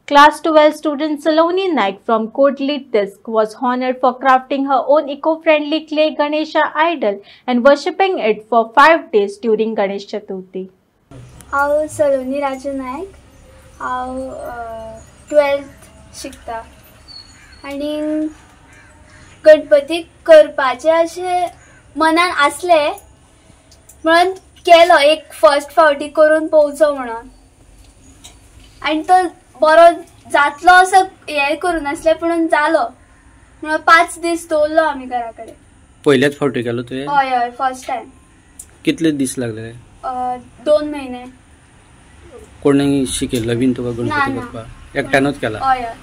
Class 12 student Saloni Naik from Kodli Disk was honored for crafting her own eco-friendly clay Ganesha idol and worshipping it for 5 days during Ganesh Chaturthi. हांव सलोनी राजू नायक हांव 12th शिकता आनी गणपती करपाचे अशें मनान आसले म्हणून केलो एक फर्स्ट फावटी करून पळोवचो म्हणून आनी तो बरो जातलो असो हे करून नासले पूण जालो म्हणून 5 दीस दवरलो आमी घरा कडेन. पहिल्याच फावटी केलो तुवें? हय हय फर्स्ट टाइम. कितले दीस लागले? 2 महिने. कोणी शिकयल्लो बीन तुका गणपती करपाक? एकट्यानूच केला? हय हय.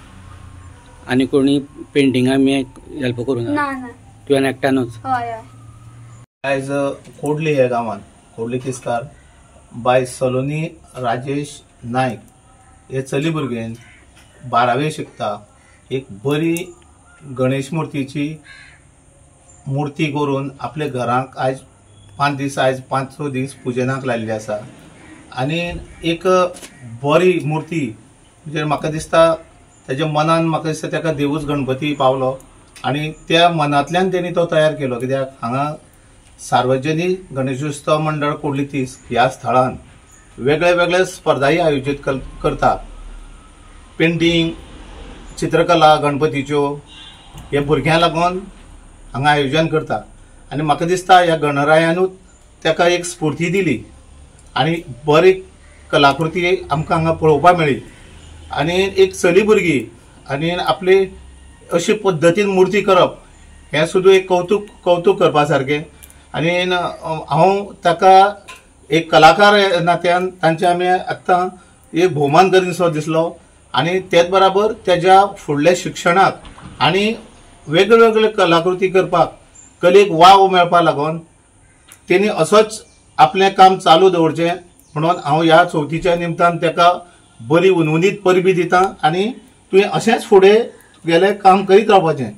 आनी कोणी पेंटिंगा बी हेल्प करूंक ना ना तुवें एकट्यानूच? हय हय. आयज कोडली ह्या गांवांत कोडली तिस्कार बाय सलोनी राजेश नायक हे चली भुरगेन 12वे शिकता एक बरी गणेश मूर्तीची मूर्ती करून आपल्या घराक आज 5 दीस आज 5 दीस पुजनाक लायल्ली आसा आनी एक बरी मूर्ती म्हणजे म्हाका दिसता तेज्या मनान म्हाका दिसता तेका देवूच गणपती पावलो आनी त्या मनांतल्यान तेणी तो तयार केलो कित्याक हांगा सार्वजनीक गणेशोत्सव मंडळ कोडली तीस ह्या स्थळान वेगळे वेगळे स्पर्धाही आयोजित करता. पेंटिंग चित्रकला गणपतीच्यो हे भुरग्यांक लागून हांगा आयोजन करता आनी म्हाका दिसता ह्या गणरायानूच तेका एक स्फूर्ती दिली आनी बरी कलाकृती आमकां हांगा पळोवपाक मेळ्ळी आनी एक चली भुरगी आनी आपली अशी पद्दतीन मूर्ती करप हें सुद्दां एक कौतुक करपा सारकें आनी हांव ताका एक कलाकार नात्यान तांचे आमी आतां एक भोवमान करीनसो दिसलो आनी तेच बराबर तेज्या फुडल्या शिक्षणाक आनी वेगळे वेगळे कलाकृती करपाक कलेक वाव मेळपा लागून तेणी असोच आपलें काम चालू दवरचें म्हणून हांव ह्या चवथीच्या निमतान तेका बरी उनवणीत परबी दिता आनी तुवें अशेंच फुडें गेलें काम करीत रावपाचें.